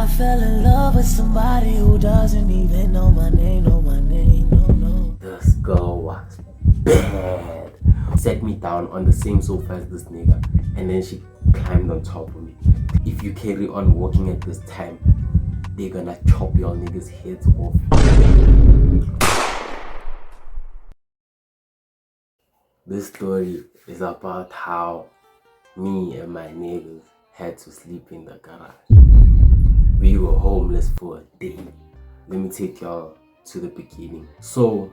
I fell in love with somebody who doesn't even know my name, no. This girl was bad. Set me down on the same sofa as this nigga, and then she climbed on top of me. If you carry on walking at this time, they're gonna chop your niggas' heads off. This story is about how me and my niggas had to sleep in the garage. We were homeless for a day. Let me take y'all to the beginning. So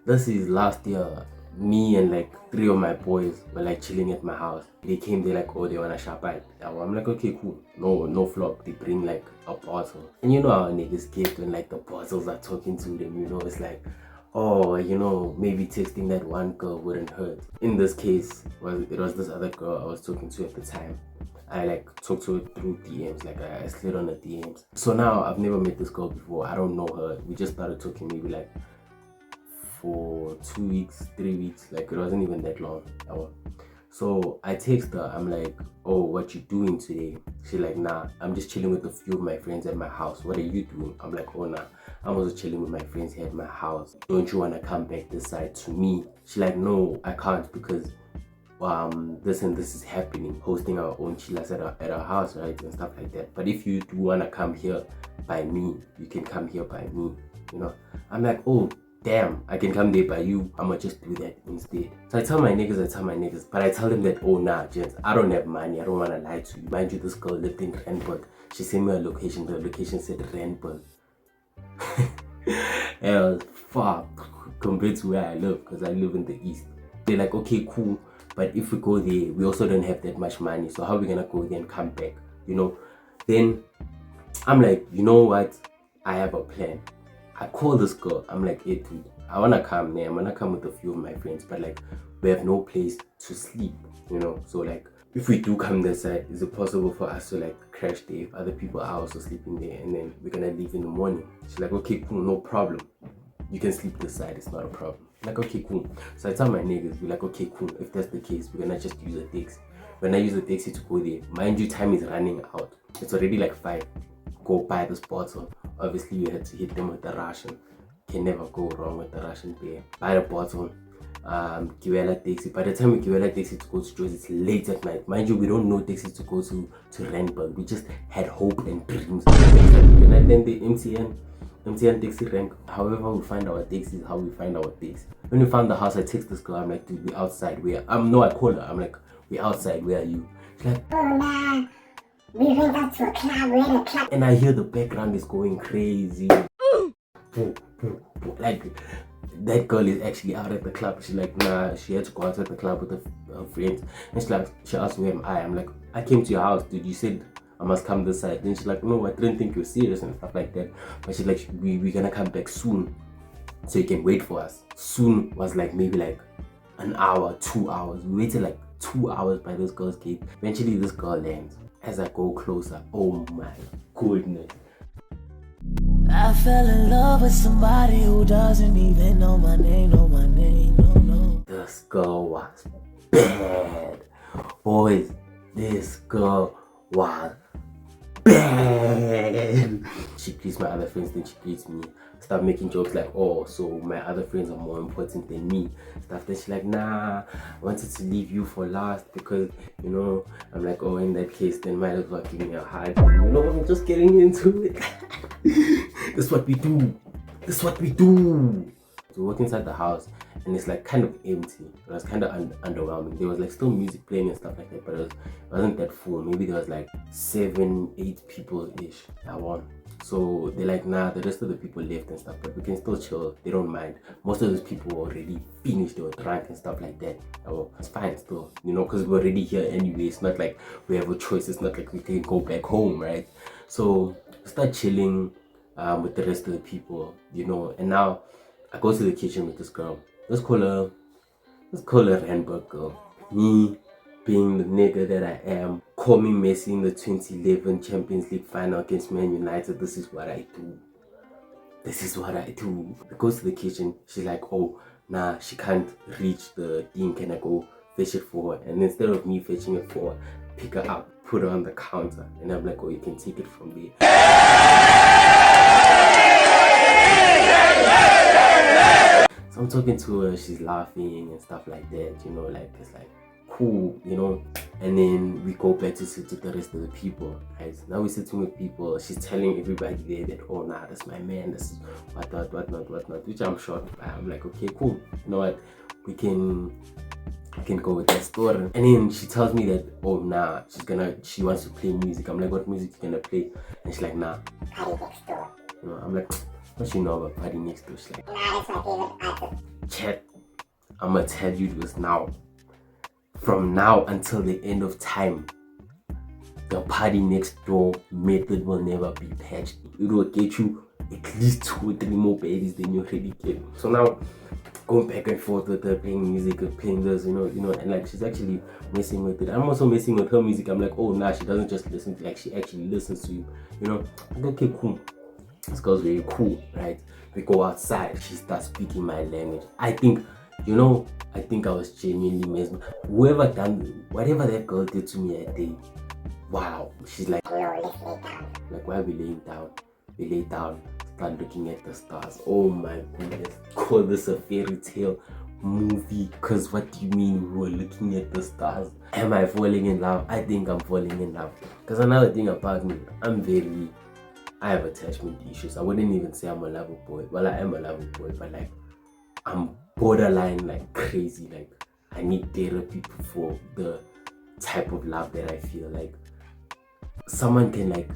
this is last year. Me and like 3 of my boys were like chilling at my house. They came, they like, oh, they wanna shop at. I'm like, okay, cool. No flop. They bring like a bottle. And you know how niggas get when like the bottles are talking to them, you know, it's like, oh, you know, maybe texting that one girl wouldn't hurt. In this case, it was this other girl I was talking to at the time. I like talked to her through DMs, like I slid on the DMs. So now I've never met this girl before. I don't know her. We just started talking maybe like for 2 weeks, 3 weeks, like it wasn't even that long. So I text her, I'm like, oh, what you doing today? She's like, nah, I'm just chilling with a few of my friends at my house. What are you doing? I'm like, oh, nah, I'm also chilling with my friends here at my house. Don't you want to come back this side to me? She's like, no, I can't because this and this is happening, hosting our own chillers at our house, right, and stuff like that. But if you do want to come here by me, you can come here by me, you know. I'm like, oh, damn, I can come there by you. I'ma just do that instead. So I tell my niggas, but I tell them that, oh nah, gents, I don't have money. I don't wanna lie to you. Mind you, this girl lived in Randburg. She sent me a location. The location said Randburg. Hell, fuck compared to where I live, because I live in the east. They're like, okay, cool, but if we go there, we also don't have that much money. So how are we gonna go there and come back? You know? Then I'm like, you know what? I have a plan. I call this girl. I'm like, hey dude, I wanna come there. I'm gonna come with a few of my friends, but like we have no place to sleep, you know. So like if we do come this side, is it possible for us to like crash there if other people are also sleeping there, and then we're gonna leave in the morning? She's like, okay, cool, no problem. You can sleep this side, it's not a problem. I'm like, okay, cool. So I tell my niggas, we're like, okay, cool. If that's the case, we're gonna just use a taxi. When I use a taxi to go there, mind you, time is running out. It's already like 5. Go buy this bottle. Obviously, you had to hit them with the Russian. Can never go wrong with the Russian beer. Buy the bottle. Give taxi. By the time we give a taxi to go to Joe's, it's late at night. Mind you, we don't know taxi to go to Randburg. We just had hope and dreams. And then the MTN taxi rank. However we find our taxi is how we find our taxi. When we found the house, I text this girl. I'm like, dude, we outside. Where? No, I call her. I'm like, we outside. Where are you? She's like, oh nah, we went out to a club. We're in a club. And I hear the background is going crazy. Like that girl is actually out at the club. She's like, nah, she had to go out at the club with her friends. And she asked me, where am I? I'm like, I came to your house, dude. You said I must come this side. Then she's like, no, I didn't think you were serious and stuff like that. But she's like, we're gonna come back soon, so you can wait for us. Soon was like maybe like an hour, 2 hours. We waited like 2 hours by this girl's gate. Eventually this girl lands. As I go closer, oh my goodness, I fell in love with somebody who doesn't even know my name, no. This girl was bad. Boys, this girl was bad. She greets my other friends, then she greets me. Start making jokes like, oh, so my other friends are more important than me. Stuff. Then she's like, nah, I wanted to leave you for last because, you know, I'm like, oh, in that case, then might as well give me a hug. You know, I'm just getting into it. That's what we do. That's what we do. So we walk inside the house and it's like kind of empty. It was kind of underwhelming. There was like still music playing and stuff like that, but it wasn't that full. Maybe there was like 7, 8 people ish at one. So they're like, nah, the rest of the people left and stuff, but we can still chill. They don't mind. Most of those people were already finished. They were drunk and stuff like that. Oh, it's fine still, you know, because we're already here anyway. It's not like we have a choice. It's not like we can go back home, right? So start chilling with the rest of the people, you know. And now I go to the kitchen with this girl. Let's call her Randburg girl. Me being the nigga that I am. Call me Messi in the 2011 Champions League final against Man United. This is what I do. This is what I do. I go to the kitchen. She's like, oh, nah, she can't reach the thing. Can I go fetch it for her? And instead of me fetching it for her, pick her up, put her on the counter, and I'm like, oh, you can take it from there. So I'm talking to her, she's laughing and stuff like that, you know, like it's like cool, you know. And then we go back to sit with the rest of the people, right? Now we're sitting with people, she's telling everybody there that, oh nah, that's my man, this is whatnot, which I'm shocked by. I'm like, okay, cool, you know what, I can go with that story. And then she tells me that, oh nah, she wants to play music. I'm like, what music you gonna play? And she's like, nah, Party next door. you know, I'm like, what you know about Party Next Door? She's like, Nah, that's my favorite artist. chat, I'm gonna tell you this now. From now until the end of time, the Party Next Door method will never be patched. It will get you at least 2 or 3 more baddies than you already get. So now, going back and forth with her, playing music, playing this, you know, and like she's actually messing with it. I'm also messing with her music. I'm like, oh nah, she doesn't just listen to, like she actually listens to you, you know. I'm like, okay, cool. This girl's very cool, right? We go outside, she starts speaking my language. I think I was genuinely mesmerized. Whatever that girl did to me that day, wow. She's like, No, let's lay down. like, why are we laying down? We lay down, start looking at the stars. Oh my goodness. Call this a fairy tale movie. Because what do you mean we were looking at the stars? Am I falling in love? I think I'm falling in love. Because another thing about me, I have attachment issues. I wouldn't even say I'm a lover boy. Well, I am a lover boy, but like, I'm borderline like crazy. Like, I need therapy for the type of love that I feel. Like, someone can like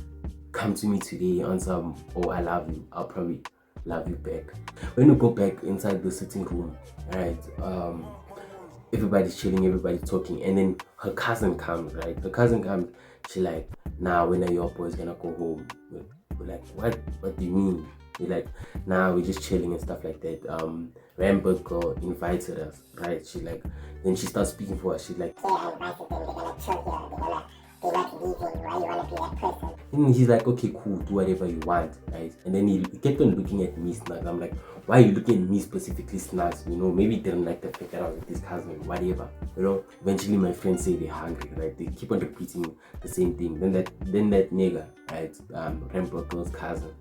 come to me today on some, oh, I love you, I'll probably love you back. When you go back inside the sitting room, right, everybody's chilling, everybody's talking, and then her cousin comes, right? Her cousin comes, she like, nah, when are your boys gonna go home? We're like, what do you mean? We're like, nah, we're just chilling and stuff like that. Rambo girl invited us, right? She like, then she starts speaking for us. She's like, Yeah, I invited them. They're gonna chill here. They're not leaving. Why you wanna be that person? and he's like, okay, cool, do whatever you want, right? And then he kept on looking at me, Snug. I'm like, why are you looking at me specifically, Snugs? You know, maybe he didn't like the fact that I was with this cousin, whatever. You know, eventually my friends say they're hungry, right? They keep on repeating the same thing. Then that nigga, right? Rambo girl's cousin,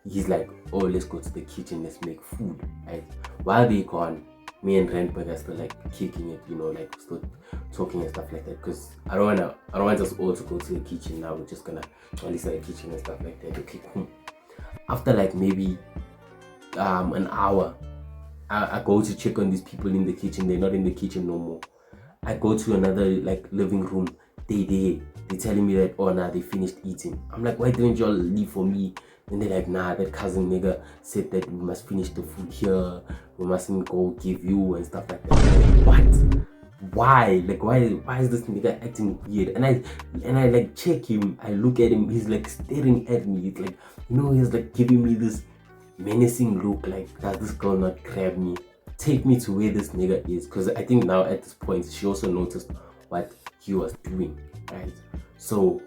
he's like, oh, let's go to the kitchen, let's make food, right? While they gone, me and Renberg are still like kicking it, you know, like still talking and stuff like that. Because I don't want us all to go to the kitchen now. We're just gonna at least the kitchen and stuff like that. Okay, cool. After like maybe an hour, I go to check on these people in the kitchen. They're not in the kitchen no more. I go to another like living room. They're telling me that, oh nah, they finished eating. I'm like, why didn't y'all leave for me? And they're like, nah, that cousin nigga said that we must finish the food here. We mustn't go give you and stuff like that. Like, what? Why? Like, why is this nigga acting weird? And I like check him. I look at him. He's like staring at me. It's like, you know, he's like giving me this menacing look. Like, does this girl not grab me? Take me to where this nigga is. Because I think now at this point, she also noticed what he was doing, right? So,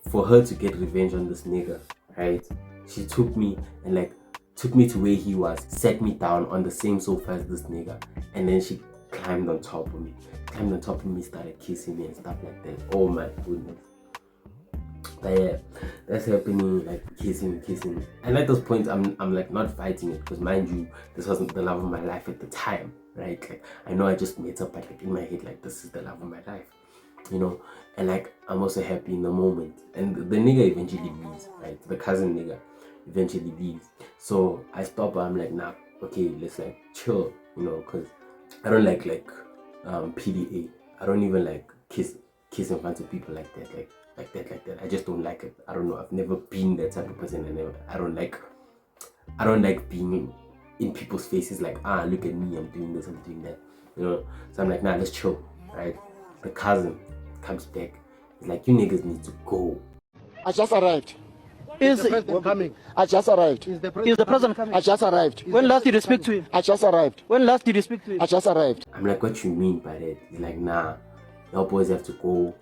for her to get revenge on this nigga, right? She took me and like took me to where he was, sat me down on the same sofa as this nigga, and then she climbed on top of me, started kissing me and stuff like that. Oh my goodness. But yeah, that's happening, like kissing. And at this point, I'm like not fighting it, because mind you, this wasn't the love of my life at the time, right? Like, I know I just made up, but like in my head, like, this is the love of my life, you know. And like, I'm also happy in the moment. And the nigga eventually leaves, right? The cousin nigga eventually leaves. So I stop. I'm like, nah, okay, let's like chill, you know, because I don't like PDA. I don't even like kiss in front of people like that, like that. I just don't like it. I don't know. I've never been that type of person, and I don't like being in people's faces like, look at me, I'm doing this, I'm doing that, you know. So I'm like, nah, let's chill, right? The cousin comes back. He's like, you niggas need to go. I just arrived. Is the president coming? I just arrived. Is the president coming? I just arrived. When last did you speak to him? I just arrived. When last did you speak to him? I just arrived. I'm like, what you mean by that? He's like, nah, your boys have to go.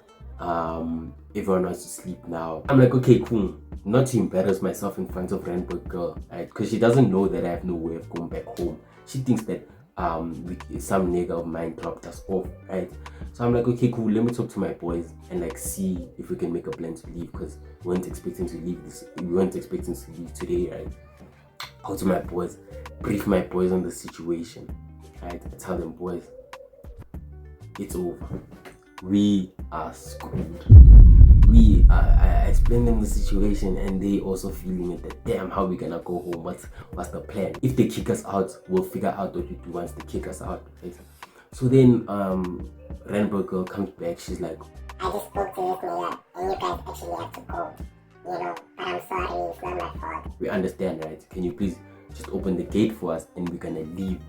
Everyone wants to sleep now. I'm like, okay, cool. Not to embarrass myself in front of Rainbow Girl, right? Because she doesn't know that I have no way of going back home. She thinks that some nigga of mine dropped us off, right? So I'm like, okay, cool, let me talk to my boys and like see if we can make a plan to leave, because we weren't expecting to leave today, right? Go to my boys, brief my boys on the situation, right? I tell them, boys, it's over. We are screwed. I explained them the situation, and they also feeling it that damn, how we gonna go home? What's the plan? If they kick us out, we'll figure out what we do once they kick us out, right? So then Rainbow girl comes back. She's like, I just spoke to this nigga and you guys actually have to go. You know, but I'm sorry, it's not my fault. we understand, right? Can you please just open the gate for us and we're gonna leave?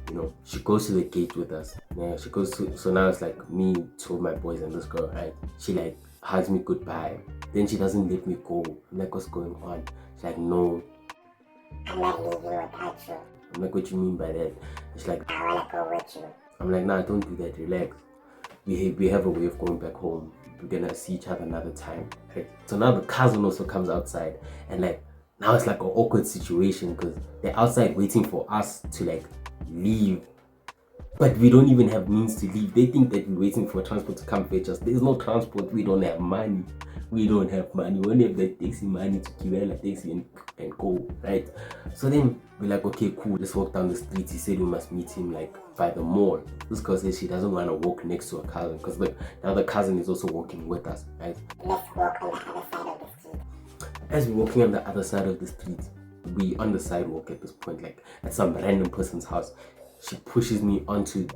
You know, she goes to the gate with us. Yeah, she goes to, so now it's like me, two of my boys and this girl, right? She like hugs me goodbye. Then she doesn't let me go. I'm like, what's going on? She's like, no. I'm not leaving without you. I'm like, what you mean by that? She's like, I wanna go with you. I'm like, nah, don't do that, relax. We have a way of going back home. We're gonna see each other another time, right? So now the cousin also comes outside, and like now it's like an awkward situation because they're outside waiting for us to like leave, but we don't even have means to leave. They think that we're waiting for transport to come fetch us. There's no transport. We don't have money. We only have the taxi money to give a taxi and go, right? So then we're like, okay, cool, let's walk down the street. He said we must meet him like by the mall. This girl says she doesn't want to walk next to her cousin because the other cousin is also walking with us, right? Let's walk on the other side of the street. As we're walking on the other side of the street, we on the sidewalk at this point, like at some random person's house. She pushes me onto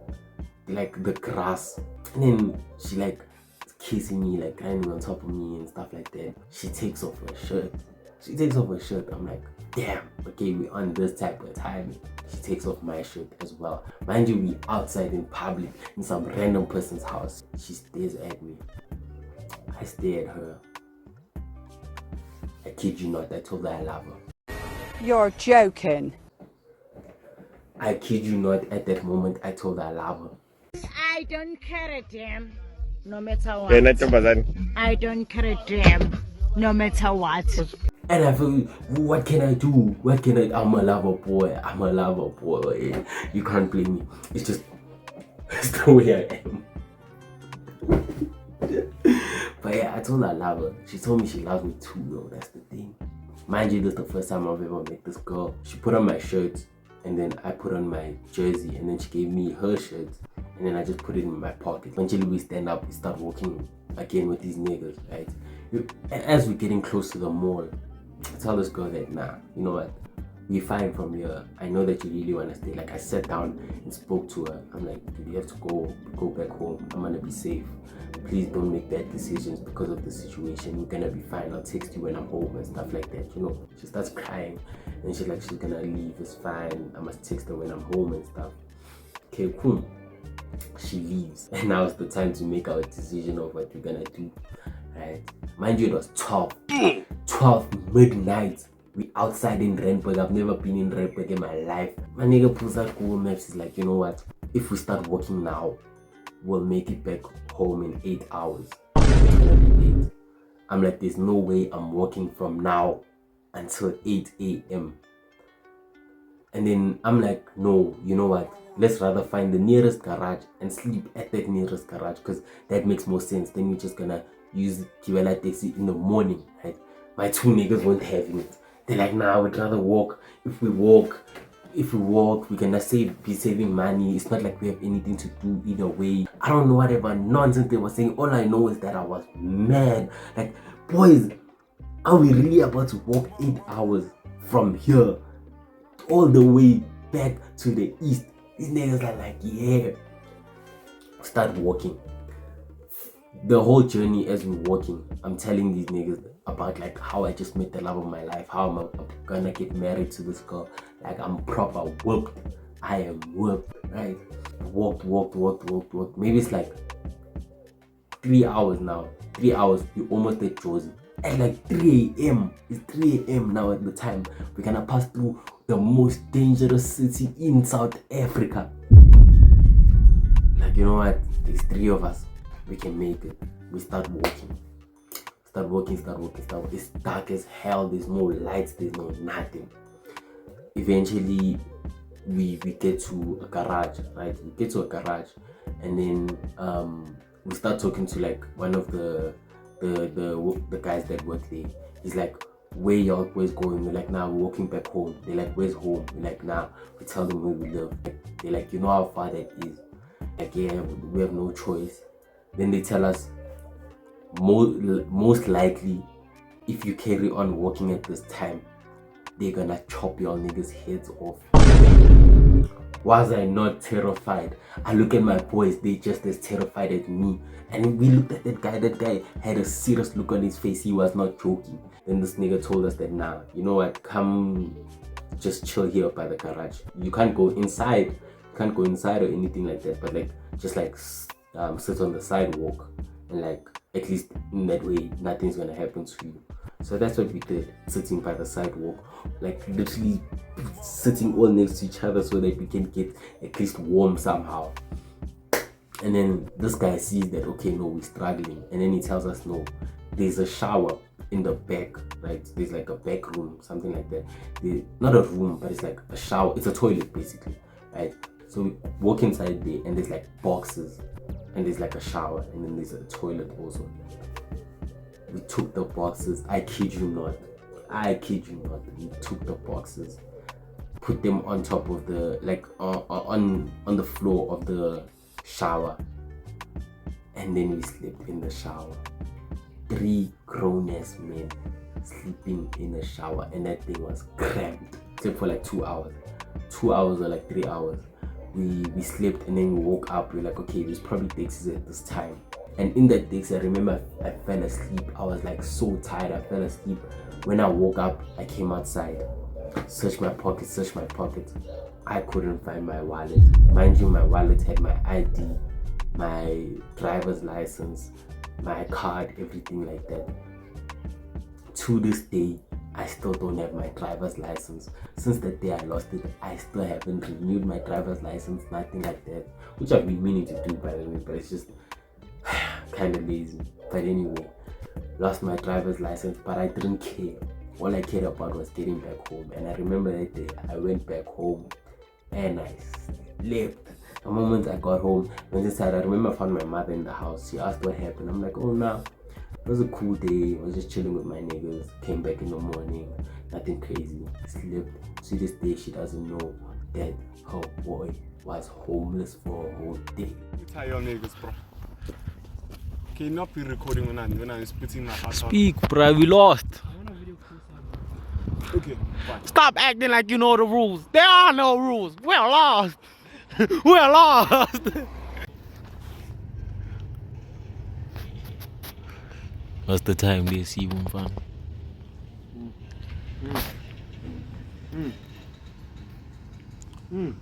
like the grass, and then she like kissing me, like grinding on top of me and stuff like that. She takes off her shirt. I'm like, damn, okay, we on this type of time. She takes off my shirt as well. Mind you, we outside in public in some random person's house. She stares at me. I stare at her. I kid you not, I told her I love her. You're joking. I kid you not, at that moment I told her I love her. I don't care a damn, no matter what. I don't care a damn, no matter what. And I feel, what can I do? I'm a lover boy. You can't blame me. It's just, it's the way I am. But yeah, I told her I love her. She told me she loves me too, though. That's the thing. Mind you, this is the first time I've ever met this girl. She put on my shirt, and then I put on my jersey, and then she gave me her shirt, and then I just put it in my pocket. Eventually we stand up, we start walking again with these niggas, right? As we're getting close to the mall, I tell this girl that, nah, you know what? We're fine from here. I know that you really want to stay. Like, I sat down and spoke to her. I'm like, dude, you have to go back home. I'm gonna be safe. Please don't make bad decisions because of the situation. We're gonna be fine. I'll text you when I'm home and stuff like that, you know. She starts crying and she's like, she's gonna leave. It's fine. I must text her when I'm home and stuff. Okay, cool. She leaves, and now it's the time to make our decision of what we're gonna do, right? Mind you, it was 12 midnight. We outside in Randburg. I've never been in Randburg in my life. My nigga pulls out Google Maps. He's like, you know what? If we start walking now, we'll make it back home in 8 hours. It's gonna be late. I'm like, there's no way I'm walking from now until 8 a.m. And then I'm like, no, you know what? Let's rather find the nearest garage and sleep at that nearest garage, because that makes more sense. Then we're just gonna use Kiwela taxi in the morning, right? My two niggas weren't having it. They're like, nah, we'd rather walk. If we walk, we're gonna be saving money. It's not like we have anything to do either way. I don't know whatever nonsense they were saying. All I know is that I was mad. Like, boys, are we really about to walk 8 hours from here all the way back to the east? These niggas are like, yeah. Start walking. The whole journey as we're walking, I'm telling these niggas about like how I just met the love of my life, how I'm gonna get married to this girl. Like, I'm proper whooped. I am whooped, right? Walked. Maybe it's like 3 hours now. 3 hours, we almost at Josie. At like 3 a.m. It's 3 a.m. now at the time. We're gonna pass through the most dangerous city in South Africa. Like, you know what? There's 3 of us. We can make it. We start walking. It's dark as hell. There's no lights. There's no nothing. Eventually, we get to a garage, right? We get to a garage, and then we start talking to like one of the guys that work there. He's like, where y'all boys going? We're like, nah, we're walking back home. They're like, where's home? We're like, nah. We tell them where we live. They're like, you know how far that is? Like, yeah, we have no choice. Then they tell us, most likely, if you carry on walking at this time, they're gonna chop your niggas' heads off. Was I not terrified? I look at my boys, they just as terrified as me. And we looked at that guy had a serious look on his face, he was not joking. Then this nigga told us that, nah, you know what, come just chill here by the garage. You can't go inside, or anything like that, but like, just like sit on the sidewalk, and like, at least in that way, nothing's gonna happen to you. So that's what we did, sitting by the sidewalk, like literally sitting all next to each other so that we can get at least warm somehow. And then this guy sees that, okay, no, we're struggling, and then he tells us, no, there's a shower in the back, right? There's like a back room, something like that. Not a room, but it's like a shower, it's a toilet basically, right? So we walk inside there, and there's like boxes, and there's like a shower, and then there's a toilet also. We took the boxes, I kid you not, we took the boxes, put them on top of the, like on the floor of the shower, and then we slept in the shower. 3 grown-ass men sleeping in the shower, and that thing was cramped, except for like 2 hours. 2 hours or like 3 hours. We slept, and then we woke up, we're like, okay, there's probably taxis at this time. And in that taxi, I remember I fell asleep. I was like so tired, I fell asleep. When I woke up, I came outside, searched my pockets. I couldn't find my wallet. Mind you, my wallet had my ID, my driver's license, my card, everything like that. To this day, I still don't have my driver's license. Since that day I lost it, I still haven't renewed my driver's license, nothing like that. Which I've been meaning to do, by the way, but it's just kind of lazy. But anyway, lost my driver's license, but I didn't care. All I cared about was getting back home. And I remember that day I went back home and I slept. The moment I got home, went inside, I remember I found my mother in the house. She asked what happened. I'm like, oh no, it was a cool day. I was just chilling with my niggas. Came back in the morning, nothing crazy. Slept. To this day, she doesn't know that her boy was homeless for a whole day. You tell your niggas, bro. Can you not be recording when I'm splitting my heart? Speak, bro. We lost. Okay, fine. Stop acting like you know the rules. There are no rules. We're lost. We're lost. What's the time they see one fun? 3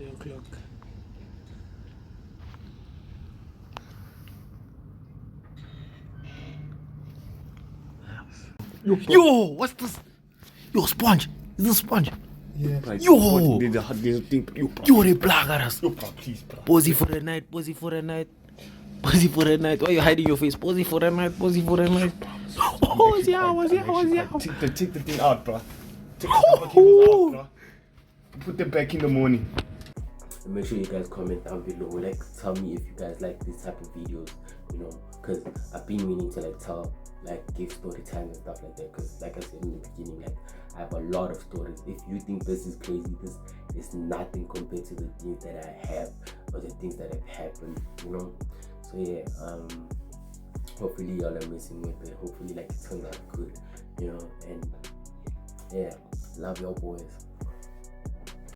o'clock. Yo, what's this? Yo, sponge. Is this sponge? Yeah. Yo. There's a thing. Yo, they black at us. Yo, bro, please, bro. Posy for the night. Posy for the night. Posy for the night. Why you hiding your face? Posy for the night. Posy for the night. Oh, yeah. Take the thing out, bro. Take the cables out, bro. Put them back in the morning. And make sure you guys comment down below. Like, tell me if you guys like this type of videos, you know, because I've been meaning to give story time and stuff like that, because like I said in the beginning, like, I have a lot of stories. If you think this is crazy, this is nothing compared to the things that I have or the things that have happened, you know. So yeah, hopefully y'all are messing with it. Hopefully like it turns out good, you know. And yeah, love your boys.